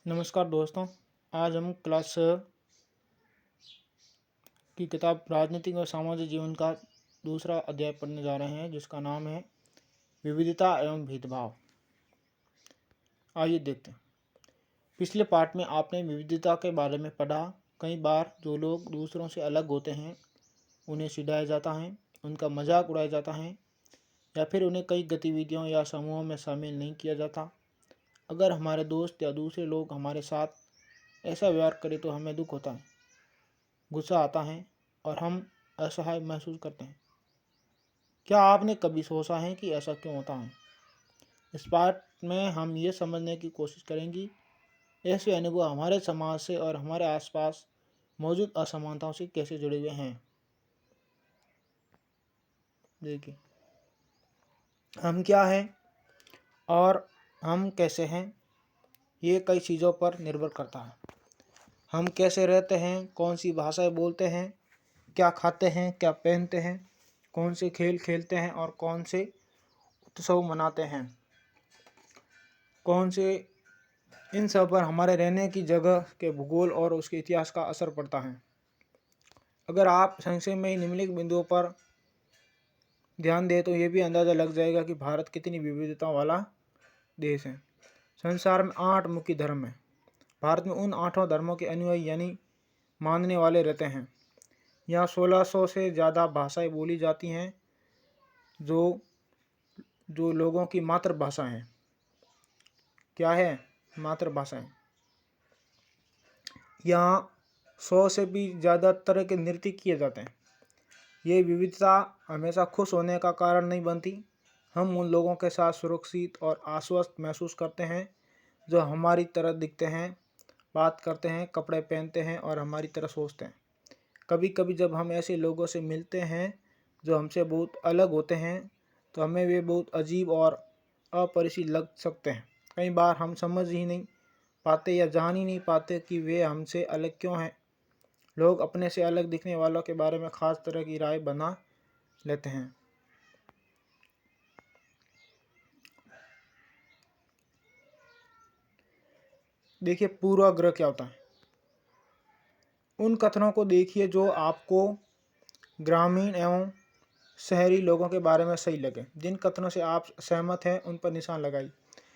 नमस्कार दोस्तों। आज हम क्लास की किताब राजनीतिक और सामाजिक जीवन का दूसरा अध्याय पढ़ने जा रहे हैं, जिसका नाम है विविधता एवं भेदभाव। आइए देखते हैं। पिछले पाठ में आपने विविधता के बारे में पढ़ा। कई बार जो लोग दूसरों से अलग होते हैं उन्हें चिढ़ाया जाता है, उनका मजाक उड़ाया जाता है या फिर उन्हें कई गतिविधियों या समूहों में शामिल नहीं किया जाता। अगर हमारे दोस्त या दूसरे लोग हमारे साथ ऐसा व्यवहार करें तो हमें दुख होता है, गुस्सा आता है और हम असहाय महसूस करते हैं। क्या आपने कभी सोचा है कि ऐसा क्यों होता है? इस पाठ में हम ये समझने की कोशिश करेंगे ऐसे अनुभव हमारे समाज से और हमारे आसपास मौजूद असमानताओं से कैसे जुड़े हुए हैं। देखिए, हम क्या हैं और हम कैसे हैं, ये कई चीज़ों पर निर्भर करता है। हम कैसे रहते हैं, कौन सी भाषाएं बोलते हैं, क्या खाते हैं, क्या पहनते हैं, कौन से खेल खेलते हैं और कौन से उत्सव मनाते हैं, कौन से, इन सब पर हमारे रहने की जगह के भूगोल और उसके इतिहास का असर पड़ता है। अगर आप संक्षेप में निम्नलिखित बिंदुओं पर ध्यान दें तो ये भी अंदाज़ा लग जाएगा कि भारत कितनी विविधता वाला देश है। संसार में 8 मुख्य धर्म हैं। भारत में उन 8 धर्मों के अनुयायी यानी मानने वाले रहते हैं। यहाँ 1600 से ज़्यादा भाषाएं बोली जाती हैं जो लोगों की मातृभाषा है। क्या है? मातृभाषा है। यहाँ 100 से भी ज़्यादा तरह के नृत्य किए जाते हैं। ये विविधता हमेशा खुश होने का कारण नहीं बनती। हम उन लोगों के साथ सुरक्षित और आश्वस्त महसूस करते हैं जो हमारी तरह दिखते हैं, बात करते हैं, कपड़े पहनते हैं और हमारी तरह सोचते हैं। कभी कभी जब हम ऐसे लोगों से मिलते हैं जो हमसे बहुत अलग होते हैं तो हमें वे बहुत अजीब और अपरिचित लग सकते हैं। कई बार हम समझ ही नहीं पाते या जान ही नहीं पाते कि वे हमसे अलग क्यों हैं। लोग अपने से अलग दिखने वालों के बारे में खास तरह की राय बना लेते हैं। देखिए, पूर्वाग्रह क्या होता है। उन कथनों को देखिए जो आपको ग्रामीण एवं शहरी लोगों के बारे में सही लगे। जिन कथनों से आप सहमत हैं उन पर निशान लगाइए।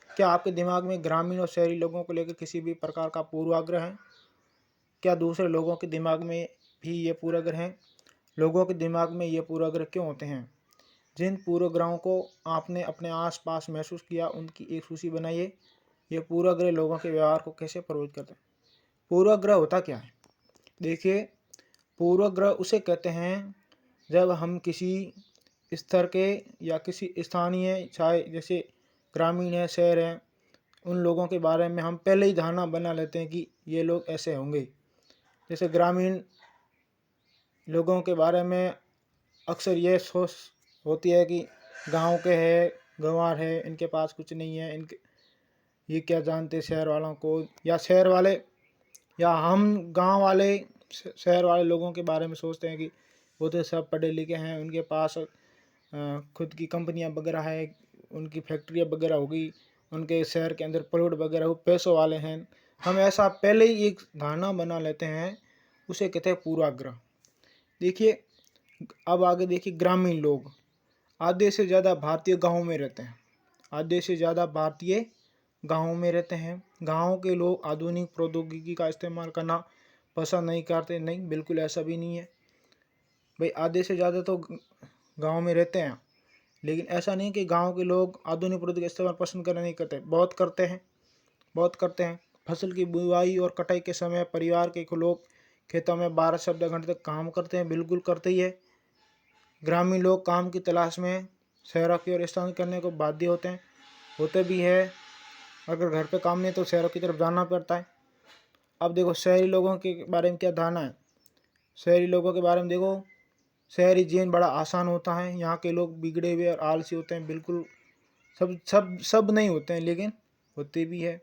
क्या आपके दिमाग में ग्रामीण और शहरी लोगों को लेकर किसी भी प्रकार का पूर्वाग्रह है? क्या दूसरे लोगों के दिमाग में भी ये पूर्वाग्रह हैं? लोगों के दिमाग में ये पूर्वाग्रह क्यों होते हैं? जिन पूर्वाग्रहों को आपने अपने आसपास महसूस किया उनकी एक सूची बनाइए। ये पूर्वाग्रह लोगों के व्यवहार को कैसे प्रभावित करते हैं? पूर्वाग्रह होता क्या है? देखिए, पूर्वाग्रह उसे कहते हैं जब हम किसी स्तर के या किसी स्थानीय, चाहे जैसे ग्रामीण है, शहर है, उन लोगों के बारे में हम पहले ही धारणा बना लेते हैं कि ये लोग ऐसे होंगे। जैसे ग्रामीण लोगों के बारे में अक्सर ये सोच होती है कि गांव के है, गंवार है, इनके पास कुछ नहीं है, इनके ये क्या जानते शहर वालों को, या शहर वाले या हम गांव वाले शहर वाले लोगों के बारे में सोचते हैं कि वो तो सब पढ़े लिखे हैं, उनके पास खुद की कंपनियां वगैरह है, उनकी फैक्ट्रियां वगैरह होगी, उनके शहर के अंदर प्लॉट वगैरह हो, पैसों वाले हैं। हम ऐसा पहले ही एक धारणा बना लेते हैं, उसे कहते हैं पूर्वाग्रह। देखिए, अब आगे देखिए, ग्रामीण लोग आधे से ज़्यादा भारतीय गाँव में रहते हैं। आधे से ज़्यादा भारतीय गाँव में रहते हैं। गाँव के लोग आधुनिक प्रौद्योगिकी का इस्तेमाल करना पसंद नहीं करते। नहीं, बिल्कुल ऐसा भी नहीं है भाई। आधे से ज़्यादा तो गांव में रहते हैं, लेकिन ऐसा नहीं कि गांव के लोग आधुनिक प्रौद्योगिकी इस्तेमाल पसंद करना नहीं करते। बहुत करते हैं, बहुत करते हैं। फसल की बुआई और कटाई के समय परिवार के लोग खेतों में 12 से 14 घंटे तक काम करते हैं, बिल्कुल करते ही है। ग्रामीण लोग काम की तलाश में शहरों की ओर स्थानांतरित करने को बाध्य होते भी है। अगर घर पे काम नहीं तो शहरों की तरफ जाना पड़ता है। अब देखो, शहरी लोगों के बारे में क्या धारणा है। शहरी लोगों के बारे में देखो, शहरी जीवन बड़ा आसान होता है। यहाँ के लोग बिगड़े हुए और आलसी होते हैं। बिल्कुल सब सब सब नहीं होते हैं, लेकिन होते भी है।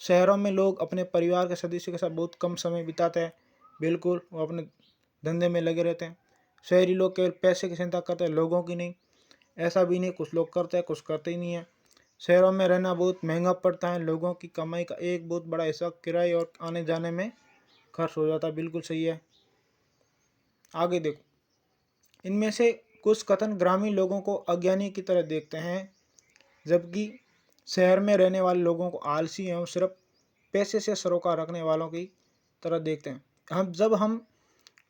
शहरों में लोग अपने परिवार के सदस्यों के साथ बहुत कम समय बिताते हैं। बिल्कुल, वो अपने धंधे में लगे रहते हैं। शहरी लोग केवल पैसे की चिंता करते हैं, लोगों की नहीं। ऐसा भी नहीं, कुछ लोग करते हैं, कुछ करते ही नहीं है। शहरों में रहना बहुत महंगा पड़ता है, लोगों की कमाई का एक बहुत बड़ा हिस्सा किराए और आने जाने में खर्च हो जाता है। बिल्कुल सही है। आगे देखो, इनमें से कुछ कथन ग्रामीण लोगों को अज्ञानी की तरह देखते हैं, जबकि शहर में रहने वाले लोगों को आलसी एवं सिर्फ पैसे से सरोकार रखने वालों की तरह देखते हैं। हम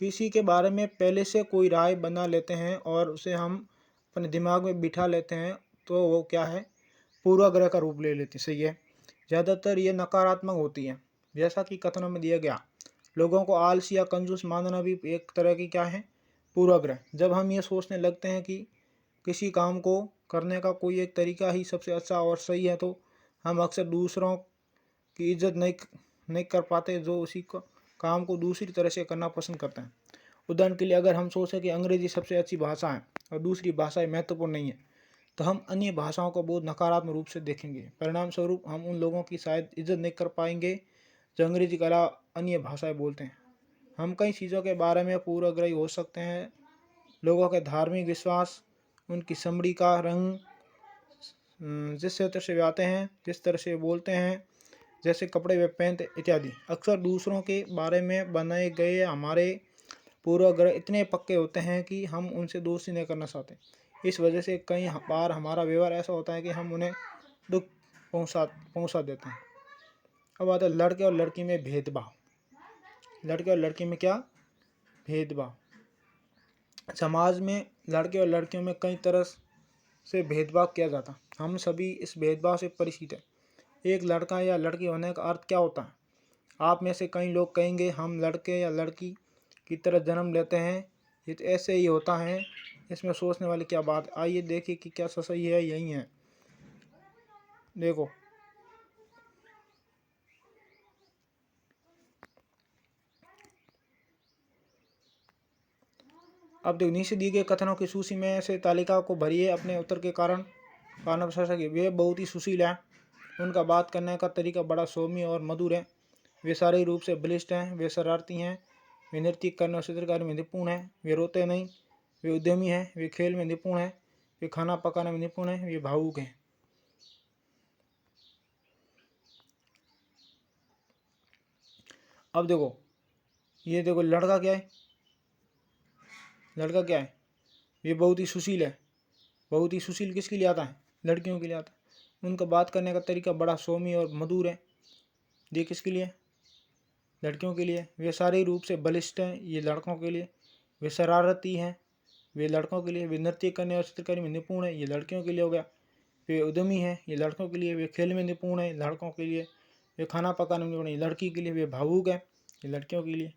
किसी के बारे में पहले से कोई राय बना लेते हैं और उसे हम अपने दिमाग में बिठा लेते हैं, तो वो क्या है, पूर्वाग्रह का रूप ले लेती। सही है। ज़्यादातर ये नकारात्मक होती है, जैसा कि कथनों में दिया गया। लोगों को आलसी या कंजूस मानना भी एक तरह की क्या है, पूर्वाग्रह। जब हम ये सोचने लगते हैं कि किसी काम को करने का कोई एक तरीका ही सबसे अच्छा और सही है, तो हम अक्सर दूसरों की इज्जत नहीं कर पाते जो उसी काम को दूसरी तरह से करना पसंद करते हैं। उदाहरण के लिए, अगर हम सोचें कि अंग्रेजी सबसे अच्छी भाषा है और दूसरी भाषाएं महत्वपूर्ण नहीं है, तो हम अन्य भाषाओं को बहुत नकारात्मक रूप से देखेंगे। परिणाम स्वरूप हम उन लोगों की शायद इज्जत नहीं कर पाएंगे जो अंग्रेजी के अलावा अन्य भाषाएं बोलते हैं। हम कई चीज़ों के बारे में पूर्वाग्रही हो सकते हैं। लोगों के धार्मिक विश्वास, उनकी चमड़ी का रंग, जिस क्षेत्र से वे आते हैं, जिस तरह से बोलते हैं, जैसे कपड़े वे पहनते इत्यादि, अक्सर दूसरों के बारे में बनाए गए हमारे पूर्वाग्रह इतने पक्के होते हैं कि हम उनसे दोस्ती नहीं करना चाहते। इस वजह से कई बार हमारा व्यवहार ऐसा होता है कि हम उन्हें दुख पहुंचा देते हैं। अब आता है लड़के और लड़की में भेदभाव। लड़के और लड़की में क्या भेदभाव। समाज में लड़के और लड़कियों में कई तरह से भेदभाव किया जाता है। हम सभी इस भेदभाव से परिचित हैं। एक लड़का या लड़की होने का अर्थ क्या होता है? आप में से कई लोग कहेंगे हम लड़के या लड़की की तरह जन्म लेते हैं, ये तो ऐसे ही होता है, इसमें सोचने वाली क्या बात। आइए देखिए कि क्या सही है, यही है। देखो, अब देखो, नीचे दिए गए कथनों की सूची में से तालिका को भरिए। अपने उत्तर के कारण वे बहुत ही सुशील हैं, उनका बात करने का तरीका बड़ा सौम्य और मधुर है, वे शारीरिक रूप से बलिष्ठ हैं, वे शरारती हैं, वे नृत्य करने और चित्रकारी में निपुण हैं, वे रोते नहीं, वे उद्यमी हैं, वे खेल में निपुण हैं, वे खाना पकाने में निपुण हैं, वे भावुक हैं। अब देखो, ये देखो, लड़का क्या है? लड़का क्या है? ये बहुत ही सुशील है। बहुत ही सुशील किसके लिए आता है? लड़कियों के लिए आता है। उनका बात करने का तरीका बड़ा सौम्य और मधुर है, ये किसके लिए? लड़कियों के लिए। वे शारीरिक रूप से बलिष्ठ हैं, ये लड़कों के लिए। वे शरारती हैं, वे लड़कों के लिए। वे नृत्य करने और चित्रकारी में निपुण है, ये लड़कियों के लिए हो गया। वे उद्यमी हैं, ये लड़कों के लिए। वे खेल में निपुण है, लड़कों के लिए। वे खाना पकाने में निपुण है, लड़की के लिए। वे भावुक है, ये लड़कियों के लिए।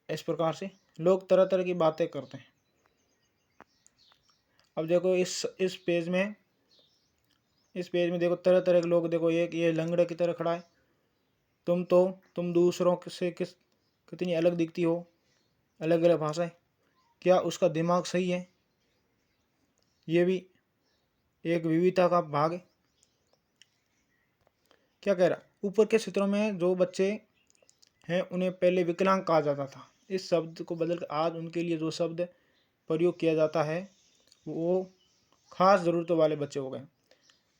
इस प्रकार से लोग तरह तरह की बातें करते हैं। अब देखो, इस पेज में देखो तरह तरह के लोग। देखो, एक ये लंगड़े की तरह खड़ा है। तुम दूसरों से कितनी अलग दिखती हो, अलग अलग भाषाएं। क्या उसका दिमाग सही है? ये भी एक विविधता का भाग है। क्या कह रहा? ऊपर के क्षेत्रों में जो बच्चे हैं उन्हें पहले विकलांग कहा जाता था। इस शब्द को बदलकर आज उनके लिए जो शब्द प्रयोग किया जाता है वो खास ज़रूरतों वाले बच्चे हो गए।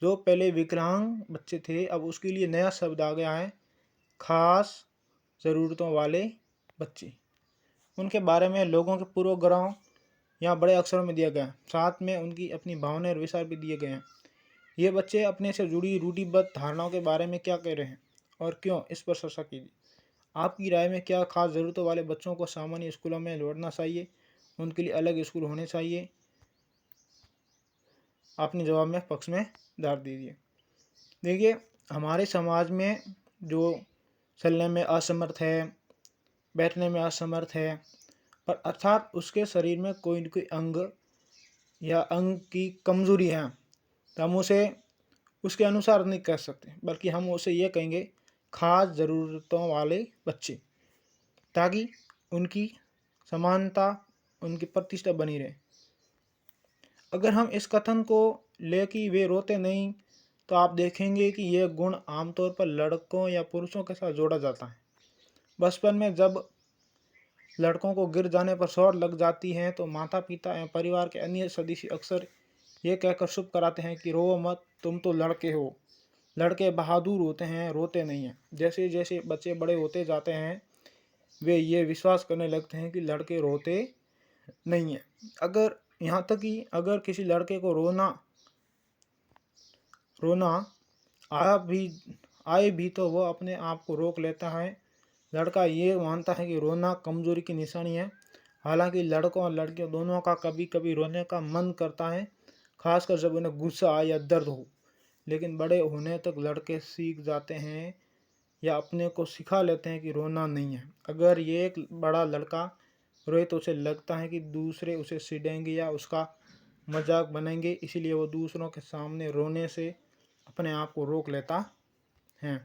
जो पहले विकलांग बच्चे थे, अब उसके लिए नया शब्द आ गया है, खास ज़रूरतों वाले बच्चे। उनके बारे में लोगों के पूर्वाग्रहों यहाँ बड़े अक्षरों में दिया गया है, साथ में उनकी अपनी भावनाएं और विचार भी दिए गए हैं। ये बच्चे अपने से जुड़ी रूढ़िबद्ध धारणाओं के बारे में क्या कह रहे हैं और क्यों, इस पर चर्चा कीजिए। आपकी राय में क्या खास ज़रूरतों वाले बच्चों को सामान्य स्कूलों में लौटना चाहिए, उनके लिए अलग स्कूल होने चाहिए? अपने जवाब में पक्ष में डाल दीजिए। देखिए, हमारे समाज में जो चलने में असमर्थ है, बैठने में असमर्थ है, पर अर्थात उसके शरीर में कोई न कोई अंग या अंग की कमजोरी है, तो हम उसे उसके अनुसार नहीं कर सकते, बल्कि हम उसे ये कहेंगे खास ज़रूरतों वाले बच्चे, ताकि उनकी समानता, उनकी प्रतिष्ठा बनी रहे। अगर हम इस कथन को ले कि वे रोते नहीं, तो आप देखेंगे कि यह गुण आमतौर पर लड़कों या पुरुषों के साथ जोड़ा जाता है। बचपन में जब लड़कों को गिर जाने पर चोट लग जाती है, तो माता पिता एवं परिवार के अन्य सदस्य अक्सर ये कहकर चुप कराते हैं कि रो मत, तुम तो लड़के हो। लड़के बहादुर होते हैं, रोते नहीं हैं। जैसे जैसे बच्चे बड़े होते जाते हैं वे ये विश्वास करने लगते हैं कि लड़के रोते नहीं हैं। अगर यहाँ तक कि अगर किसी लड़के को रोना रोना आए भी तो वह अपने आप को रोक लेता है। लड़का ये मानता है कि रोना कमजोरी की निशानी है। हालांकि लड़कों और लड़कियों दोनों का कभी कभी रोने का मन करता है, खासकर जब उन्हें गुस्सा आए या दर्द हो। लेकिन बड़े होने तक लड़के सीख जाते हैं या अपने को सिखा लेते हैं कि रोना नहीं है। अगर ये एक बड़ा लड़का रोए तो उसे लगता है कि दूसरे उसे चिढ़ेंगे या उसका मजाक बनाएंगे, इसलिए वो दूसरों के सामने रोने से अपने आप को रोक लेता है।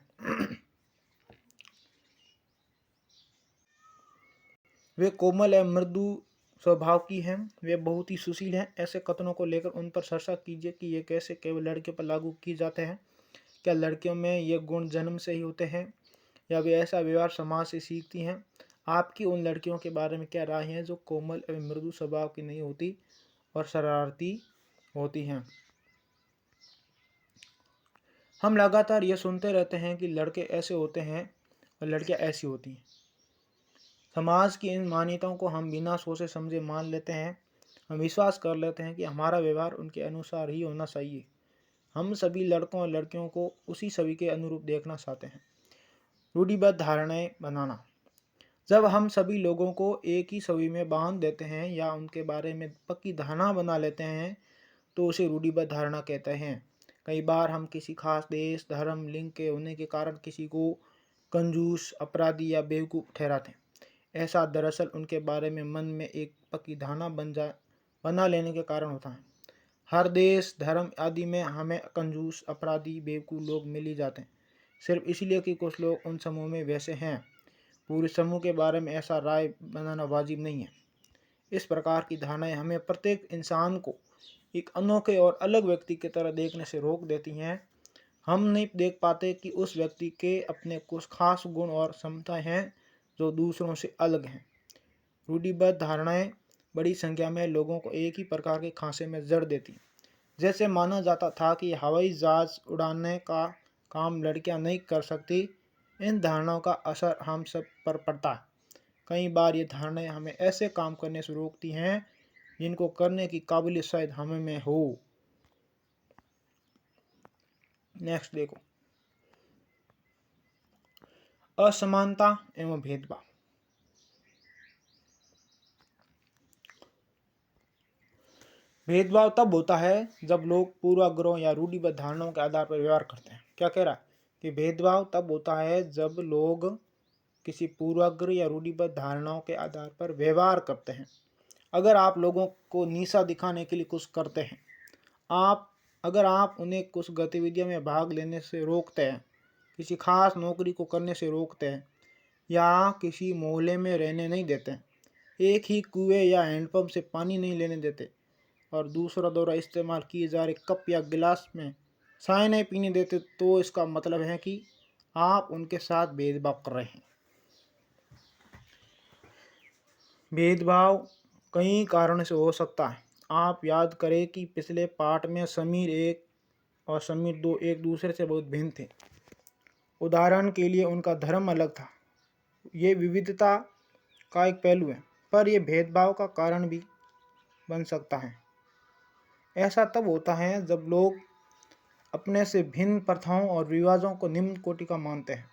वे कोमल एवं मृदु स्वभाव की हैं, वे बहुत ही सुशील हैं। ऐसे कथनों को लेकर उन पर चर्चा कीजिए कि ये कैसे केवल लड़कियों पर लागू किए जाते हैं। क्या लड़कियों में ये गुण जन्म से ही होते हैं या वे ऐसा व्यवहार समाज से सीखती हैं? आपकी उन लड़कियों के बारे में क्या राय है जो कोमल एवं मृदु स्वभाव की नहीं होती और शरारती होती हैं? हम लगातार ये सुनते रहते हैं कि लड़के ऐसे होते हैं और लड़कियां ऐसी होती हैं। समाज की इन मान्यताओं को हम बिना सोचे समझे मान लेते हैं। हम विश्वास कर लेते हैं कि हमारा व्यवहार उनके अनुसार ही होना चाहिए। हम सभी लड़कों और लड़कियों को उसी छवि के अनुरूप देखना चाहते हैं। रूढ़िबद्ध धारणाएं बनाना। जब हम सभी लोगों को एक ही छवि में बांध देते हैं या उनके बारे में पक्की धारणा बना लेते हैं तो उसे रूढ़िबद्ध धारणा कहते हैं। कई बार हम किसी खास देश, धर्म, लिंग के होने के कारण किसी को कंजूस, अपराधी या बेवकूफ़ ठहराते हैं। ऐसा दरअसल उनके बारे में मन में एक पक्की धारणा बना लेने के कारण होता है। हर देश, धर्म आदि में हमें कंजूस, अपराधी, बेवकूफ़ लोग मिल ही जाते हैं, सिर्फ इसलिए कि कुछ लोग उन समूह में वैसे हैं। पूरे समूह के बारे में ऐसा राय बनाना वाजिब नहीं है। इस प्रकार की धारणाएं हमें प्रत्येक इंसान को एक अनोखे और अलग व्यक्ति की तरह देखने से रोक देती हैं। हम नहीं देख पाते कि उस व्यक्ति के अपने कुछ खास गुण और क्षमताएं हैं जो दूसरों से अलग हैं। रूढ़िबद्ध धारणाएं बड़ी संख्या में लोगों को एक ही प्रकार के खांचे में जड़ देती हैं। जैसे माना जाता था कि हवाई जहाज उड़ाने का काम लड़कियां नहीं कर सकती। इन धारणाओं का असर हम सब पर पड़ता है। कई बार ये धारणाएं हमें ऐसे काम करने से रोकती हैं जिनको करने की काबिलियत शायद हमें में हो। नेक्स्ट देखो, असमानता एवं भेदभाव। भेदभाव तब होता है जब लोग पूर्वाग्रह या रूढ़िबद्ध धारणाओं के आधार पर व्यवहार करते हैं। क्या कह रहा है कि भेदभाव तब होता है जब लोग किसी पूर्वाग्रह या रूढ़िबद्ध धारणाओं के आधार पर व्यवहार करते हैं। अगर आप लोगों को नीचा दिखाने के लिए कुछ करते हैं, अगर आप उन्हें कुछ गतिविधियों में भाग लेने से रोकते हैं, किसी खास नौकरी को करने से रोकते हैं या किसी मोहल्ले में रहने नहीं देते हैं, एक ही कुएं या हैंडपंप से पानी नहीं लेने देते और दूसरा द्वारा इस्तेमाल किए जा रहे कप या गिलास में चाय नहीं पीने देते, तो इसका मतलब है कि आप उनके साथ भेदभाव कर रहे हैं। भेदभाव कई कारणों से हो सकता है। आप याद करें कि पिछले पार्ट में समीर 1 और समीर 2 एक दूसरे से बहुत भिन्न थे। उदाहरण के लिए उनका धर्म अलग था। ये विविधता का एक पहलू है, पर यह भेदभाव का कारण भी बन सकता है। ऐसा तब होता है जब लोग अपने से भिन्न प्रथाओं और रिवाजों को निम्न कोटि का मानते हैं।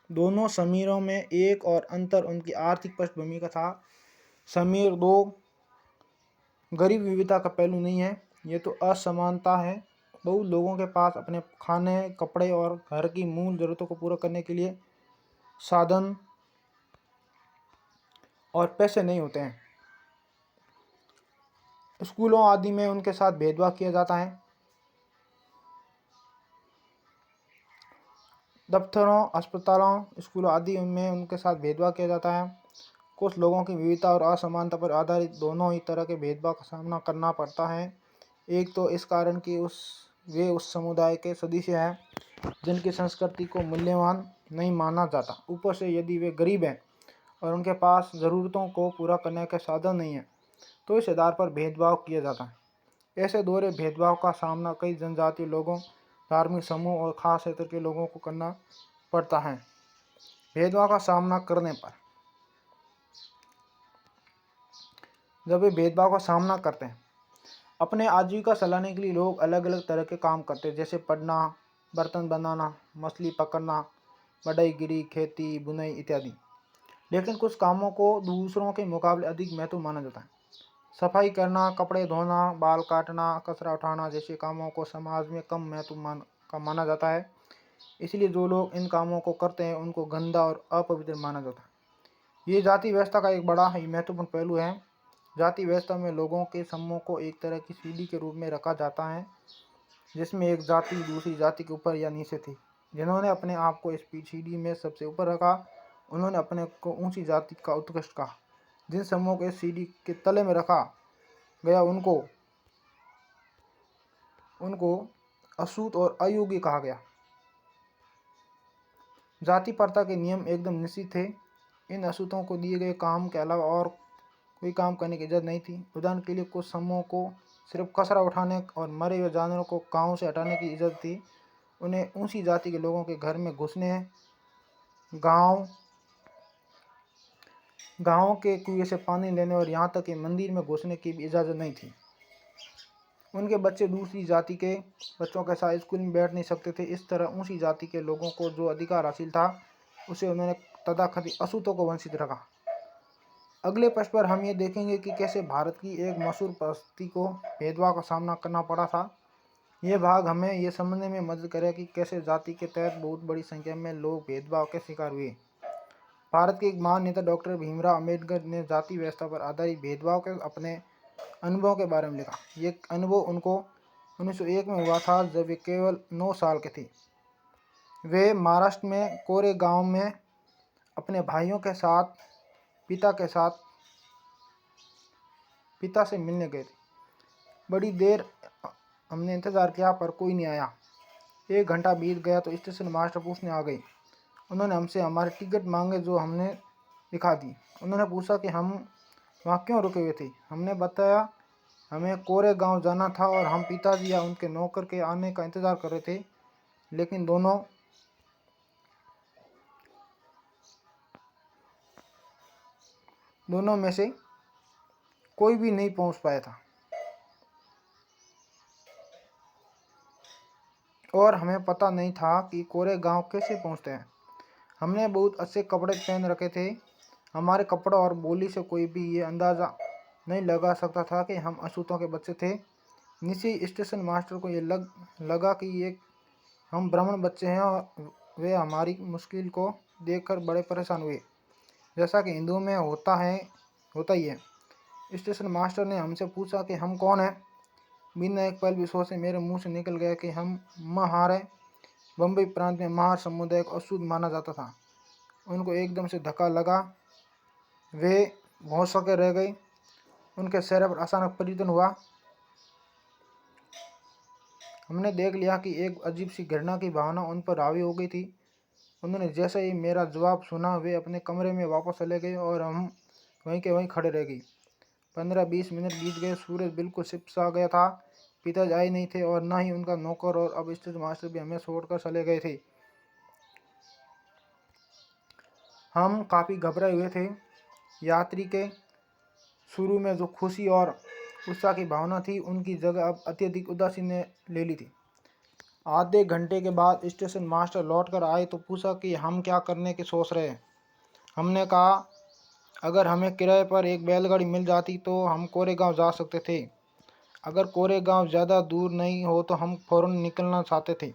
दोनों समीरों में एक और अंतर उनकी आर्थिक पृष्ठभूमि का था। समीर 2 गरीब विविधता का पहलू नहीं है, ये तो असमानता है। बहुत लोगों के पास अपने खाने, कपड़े और घर की मूल ज़रूरतों को पूरा करने के लिए साधन और पैसे नहीं होते हैं। स्कूलों आदि में उनके साथ भेदभाव किया जाता है। दफ्तरों, अस्पतालों, स्कूलों आदि में उनके साथ भेदभाव किया जाता है। कुछ लोगों की विविधता और असमानता पर आधारित दोनों ही तरह के भेदभाव का सामना करना पड़ता है। एक तो इस कारण कि वे उस समुदाय के सदस्य हैं जिनकी संस्कृति को मूल्यवान नहीं माना जाता। ऊपर से यदि वे गरीब हैं और उनके पास ज़रूरतों को पूरा करने के साधन नहीं हैं, तो इस आधार पर भेदभाव किया जाता है। ऐसे दोहरे भेदभाव का सामना कई जनजातीय लोगों, धार्मिक समूह और खास क्षेत्र के लोगों को करना पड़ता है। भेदभाव का सामना करने पर जब वे भेदभाव का सामना करते हैं, अपने आजीविका चलाने के लिए लोग अलग अलग तरह के काम करते हैं, जैसे पढ़ना, बर्तन बनाना, मछली पकड़ना, बढ़ईगिरी, खेती, बुनाई इत्यादि। लेकिन कुछ कामों को दूसरों के मुकाबले अधिक महत्व माना जाता है। सफाई करना, कपड़े धोना, बाल काटना, कचरा उठाना जैसे कामों को समाज में कम महत्व माना जाता है। इसलिए जो लोग इन कामों को करते हैं उनको गंदा और अपवित्र माना जाता है। ये जाति व्यवस्था का एक बड़ा ही महत्वपूर्ण पहलू है। जाति व्यवस्था में लोगों के समूह को एक तरह की सीढ़ी के रूप में रखा जाता है, जिसमें एक जाति दूसरी जाति के ऊपर या नीचे थी। जिन्होंने अपने आप को इस सीढ़ी में सबसे ऊपर रखा, उन्होंने अपने को ऊंची जाति का उत्कृष्ट कहा। जिन समूहों को इस सीढ़ी के तले में रखा गया उनको अछूत और अयोग्य कहा गया। जाति प्रथा के नियम एकदम निश्चित थे। इन अछूतों को दिए गए काम के अलावा और कोई काम करने की इजाज़त नहीं थी। उदाहरण के लिए कुछ समूहों को सिर्फ कचरा उठाने और मरे हुए जानवरों को गांव से हटाने की इजाज़त थी। उन्हें ऊंची जाति के लोगों के घर में घुसने, गांव के कुएं से पानी लेने और यहाँ तक कि मंदिर में घुसने की भी इजाज़त नहीं थी। उनके बच्चे दूसरी जाति के बच्चों के साथ स्कूल में बैठ नहीं सकते थे। इस तरह ऊंची जाति के लोगों को जो अधिकार हासिल था, उसे उन्होंने तथाकथित अछूतों को वंचित रखा। अगले पृष्ठ पर हम ये देखेंगे कि कैसे भारत की एक मशहूर परिस्थिति को भेदभाव का सामना करना पड़ा था। यह भाग हमें यह समझने में मदद करेगा कि कैसे जाति के तहत बहुत बड़ी संख्या में लोग भेदभाव के शिकार हुए। भारत के एक महान नेता डॉक्टर भीमराव अम्बेडकर ने जाति व्यवस्था पर आधारित भेदभाव के अपने अनुभव के बारे में लिखा। ये अनुभव उनको 1901 में हुआ था, जब वे केवल 9 साल के थे। वे महाराष्ट्र में कोरे गांव में अपने भाइयों के साथ पिता से मिलने गए थे। बड़ी देर हमने इंतज़ार किया पर कोई नहीं आया। 1 घंटा बीत गया तो स्टेशन मास्टर पूछने आ गए। उन्होंने हमसे हमारे टिकट मांगे, जो हमने दिखा दी। उन्होंने पूछा कि हम वहाँ क्यों रुके हुए थे। हमने बताया हमें कोरे गांव जाना था और हम पिताजी या उनके नौकर के आने का इंतज़ार कर रहे थे, लेकिन दोनों में से कोई भी नहीं पहुंच पाया था और हमें पता नहीं था कि कोरे गांव कैसे पहुंचते हैं। हमने बहुत अच्छे कपड़े पहन रखे थे। हमारे कपड़ों और बोली से कोई भी ये अंदाज़ा नहीं लगा सकता था कि हम अछूतों के बच्चे थे। नीचे स्टेशन मास्टर को ये लगा कि हम ब्राह्मण बच्चे हैं और वे हमारी मुश्किल को देखकर बड़े परेशान हुए, जैसा कि हिंदुओं में होता ही है। स्टेशन मास्टर ने हमसे पूछा कि हम कौन हैं। बिना एक पल भी सोचे मेरे मुंह से निकल गया कि हम महार हैं। बम्बई प्रांत में महार समुदाय को अशुद्ध माना जाता था। उनको एकदम से धक्का लगा। वे होश के रह गए। उनके चेहरे पर अचानक परिवर्तन हुआ। हमने देख लिया कि एक अजीब सी घृणा की भावना उन पर हावी हो गई थी। उन्होंने जैसे ही मेरा जवाब सुना, वे अपने कमरे में वापस चले गए और हम वहीं के वहीं खड़े रह गए। 15-20 मिनट बीत गए। सूरज बिल्कुल छिपसा गया था। पिताजी आए नहीं थे और ना ही उनका नौकर, और अब स्टेशन मास्टर भी हमें छोड़कर चले गए थे। हम काफ़ी घबराए हुए थे। यात्री के शुरू में जो खुशी और उत्साह की भावना थी, उनकी जगह अब अत्यधिक उदासी ने ले ली थी। आधे घंटे के बाद स्टेशन मास्टर लौटकर आए तो पूछा कि हम क्या करने की सोच रहे हैं। हमने कहा अगर हमें किराए पर एक बैलगाड़ी मिल जाती तो हम कोरेगांव जा सकते थे। अगर कोरेगांव ज़्यादा दूर नहीं हो तो हम फ़ौरन निकलना चाहते थे।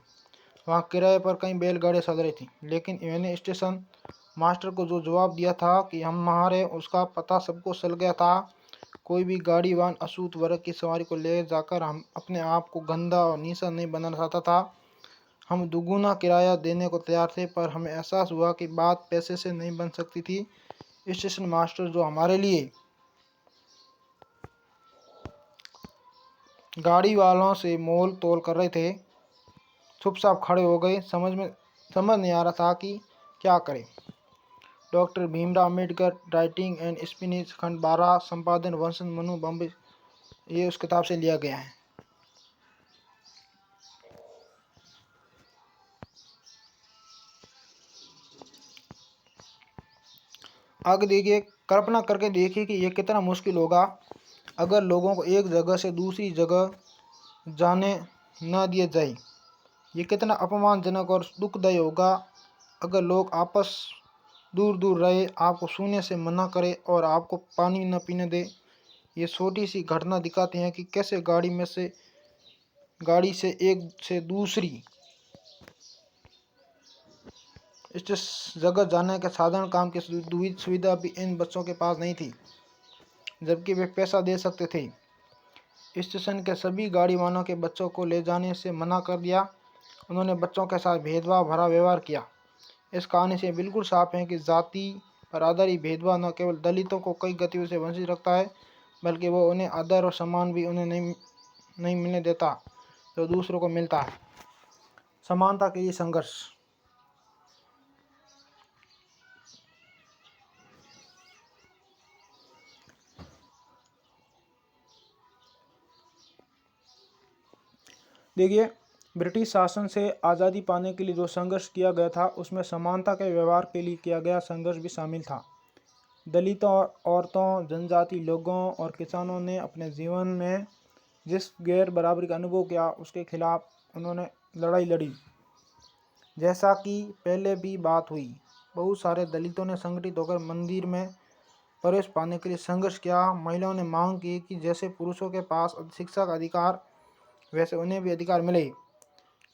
वहाँ किराए पर कई बैलगाड़ियाँ चल रही थी, लेकिन मैंने स्टेशन मास्टर को जो जवाब दिया था कि हम हमारे उसका पता सबको चल गया था। कोई भी गाड़ी वाहन अछूत वर्ग की सवारी को ले जाकर हम अपने आप को गंदा और नीचा नहीं बनाना चाहता था। हम दुगुना किराया देने को तैयार थे, पर हमें एहसास हुआ कि बात पैसे से नहीं बन सकती थी। स्टेशन मास्टर जो हमारे लिए गाड़ी वालों से मोल तोल कर रहे थे, चुपचाप खड़े हो गए। समझ नहीं आ रहा था कि क्या करें। Doctor Bhimrao Ambedkar, writing and speech, खंड 12, संपादन वंशज मनु, बम्बई, ये उस किताब से लिया गया है। आगे देखिए, कल्पना करके देखिए कि ये कितना मुश्किल होगा अगर लोगों को एक जगह से दूसरी जगह जाने न दिया जाए। ये कितना अपमानजनक और दुखदायी होगा अगर लोग आपस दूर दूर रहे, आपको छूने से मना करे और आपको पानी न पीने दे। ये छोटी सी घटना दिखाती है कि कैसे गाड़ी से एक से दूसरी इस जगह जाने के साधारण काम की सुविधा भी इन बच्चों के पास नहीं थी, जबकि वे पैसा दे सकते थे। स्टेशन के सभी गाड़ी वालों के बच्चों को ले जाने से मना कर दिया। उन्होंने बच्चों के साथ भेदभाव भरा व्यवहार किया। इस कहानी से बिल्कुल साफ है कि जाति पर आधारित भेदभाव न केवल दलितों को कई गतियों से वंचित रखता है, बल्कि वो उन्हें आदर और सम्मान भी उन्हें नहीं मिलने देता जो दूसरों को मिलता है। समानता के लिए संघर्ष। देखिए, ब्रिटिश शासन से आज़ादी पाने के लिए जो संघर्ष किया गया था, उसमें समानता के व्यवहार के लिए किया गया संघर्ष भी शामिल था। दलितों, औरतों, जनजाति लोगों और किसानों ने अपने जीवन में जिस गैर बराबरी का अनुभव किया, उसके खिलाफ उन्होंने लड़ाई लड़ी। जैसा कि पहले भी बात हुई, बहुत सारे दलितों ने संगठित होकर मंदिर में प्रवेश पाने के लिए संघर्ष किया। महिलाओं ने मांग की कि जैसे पुरुषों के पास शिक्षा का अधिकार, वैसे उन्हें भी अधिकार मिले।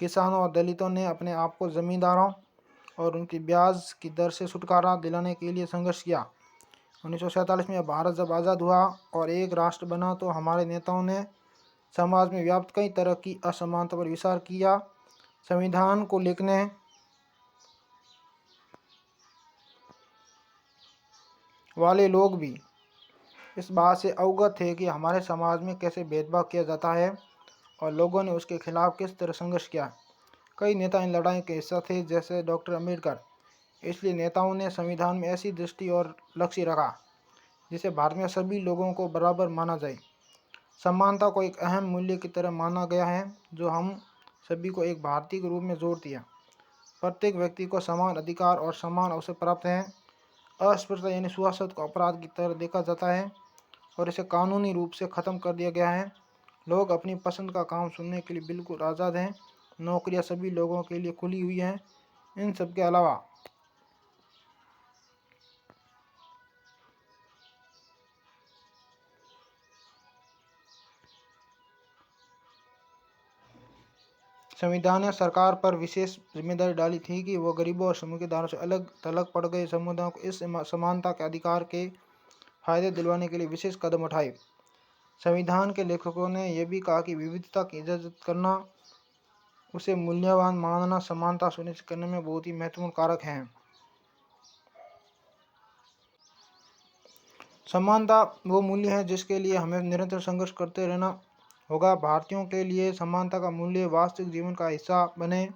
किसानों और दलितों ने अपने आप को जमींदारों और उनकी ब्याज की दर से छुटकारा दिलाने के लिए संघर्ष किया। 1947 में भारत जब आज़ाद हुआ और एक राष्ट्र बना, तो हमारे नेताओं ने समाज में व्याप्त कई तरह की असमानता पर विचार किया। संविधान को लिखने वाले लोग भी इस बात से अवगत थे कि हमारे समाज में कैसे भेदभाव किया जाता है और लोगों ने उसके खिलाफ किस तरह संघर्ष किया। कई नेता इन लड़ाई के हिस्सा थे, जैसे डॉक्टर अम्बेडकर। इसलिए नेताओं ने संविधान में ऐसी दृष्टि और लक्ष्य रखा जिसे भारत में सभी लोगों को बराबर माना जाए। समानता को एक अहम मूल्य की तरह माना गया है, जो हम सभी को एक भारतीय के रूप में जोड़ती है। प्रत्येक व्यक्ति को समान अधिकार और समान अवसर प्राप्त हैं। अस्पृश्यता यानी छुआछूत को अपराध की तरह देखा जाता है और इसे कानूनी रूप से ख़त्म कर दिया गया है। लोग अपनी पसंद का काम चुनने के लिए बिल्कुल आज़ाद हैं। नौकरियां सभी लोगों के लिए खुली हुई हैं। इन सब के अलावा संविधान ने सरकार पर विशेष जिम्मेदारी डाली थी कि वह गरीबों और समुदायों से अलग थलग पड़ गए समुदायों को इस समानता के अधिकार के फायदे दिलवाने के लिए विशेष कदम उठाए। संविधान के लेखकों ने यह भी कहा कि विविधता की इज्जत करना, उसे मूल्यवान मानना समानता सुनिश्चित करने में बहुत ही महत्वपूर्ण कारक हैं। समानता वो मूल्य है जिसके लिए हमें निरंतर संघर्ष करते रहना होगा। भारतीयों के लिए समानता का मूल्य वास्तविक जीवन का हिस्सा बने,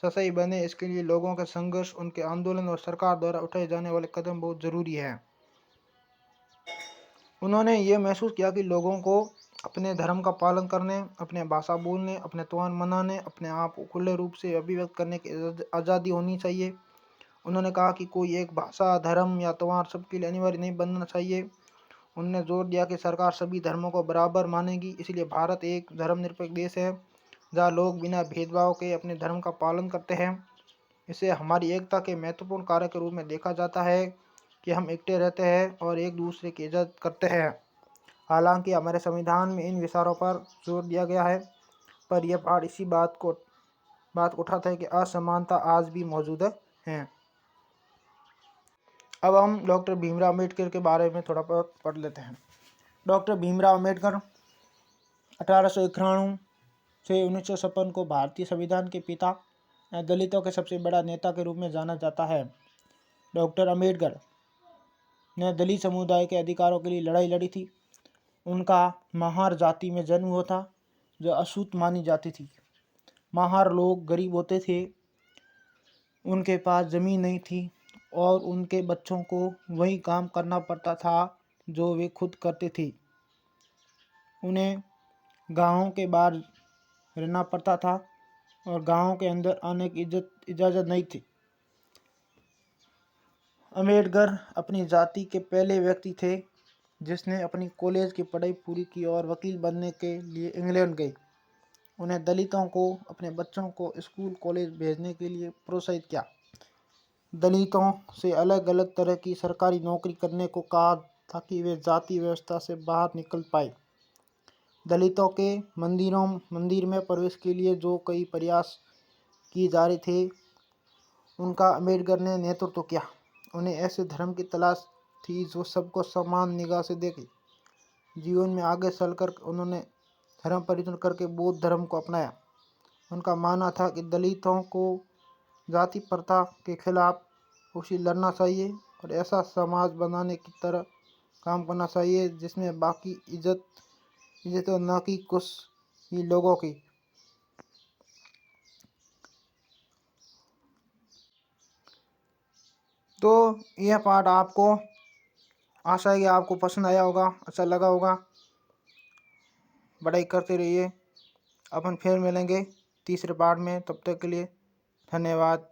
सही बने, इसके लिए लोगों के संघर्ष, उनके आंदोलन और सरकार द्वारा उठाए जाने वाले कदम बहुत ज़रूरी है। उन्होंने ये महसूस किया कि लोगों को अपने धर्म का पालन करने, अपने भाषा बोलने, अपने त्योहार मनाने, अपने आप को खुले रूप से अभिव्यक्त करने की आज़ादी होनी चाहिए। उन्होंने कहा कि कोई एक भाषा, धर्म या त्योहार सबके लिए अनिवार्य नहीं बनना चाहिए। उन्होंने जोर दिया कि सरकार सभी धर्मों को बराबर मानेगी। इसलिए भारत एक धर्मनिरपेक्ष देश है, जहाँ लोग बिना भेदभाव के अपने धर्म का पालन करते हैं। इसे हमारी एकता के महत्वपूर्ण कार्य के रूप में देखा जाता है कि हम इकट्ठे रहते हैं और एक दूसरे की इज्जत करते हैं। हालांकि हमारे संविधान में इन विचारों पर जोर दिया गया है, पर यह पाठ इसी बात उठाता है कि असमानता आज भी मौजूद है। अब हम डॉक्टर भीमराव अम्बेडकर के बारे में थोड़ा बहुत पढ़ लेते हैं। डॉक्टर भीमराव अम्बेडकर 1891 से 1956 को भारतीय संविधान के पिता या दलितों के सबसे बड़ा नेता के रूप में जाना जाता है। डॉक्टर अम्बेडकर ने दलित समुदाय के अधिकारों के लिए लड़ाई लड़ी थी। उनका महार जाति में जन्म हुआ था, जो अछूत मानी जाती थी। महार लोग गरीब होते थे, उनके पास ज़मीन नहीं थी और उनके बच्चों को वही काम करना पड़ता था जो वे खुद करते थे। उन्हें गाँव के बाहर रहना पड़ता था और गाँव के अंदर आने की इजाज़त नहीं थी। अम्बेडकर अपनी जाति के पहले व्यक्ति थे जिसने अपनी कॉलेज की पढ़ाई पूरी की और वकील बनने के लिए इंग्लैंड गए। उन्हें दलितों को अपने बच्चों को स्कूल कॉलेज भेजने के लिए प्रोत्साहित किया। दलितों से अलग अलग तरह की सरकारी नौकरी करने को कहा ताकि वे जाति व्यवस्था से बाहर निकल पाए। दलितों के मंदिर में प्रवेश के लिए जो कई प्रयास किए जा रहे थे उनका अम्बेडकर ने नेतृत्व किया। उन्हें ऐसे धर्म की तलाश थी जो सबको समान निगाह से देखे। जीवन में आगे चलकर उन्होंने धर्म परिवर्तन करके बौद्ध धर्म को अपनाया। उनका मानना था कि दलितों को जाति प्रथा के खिलाफ उसी लड़ना चाहिए और ऐसा समाज बनाने की तरह काम करना चाहिए जिसमें बाकी इज्जत और न कि कुछ ही लोगों की। तो यह पाठ आपको आशा है कि आपको पसंद आया होगा, अच्छा लगा होगा। पढ़ाई करते रहिए। अपन फिर मिलेंगे तीसरे पाठ में। तब तक के लिए धन्यवाद।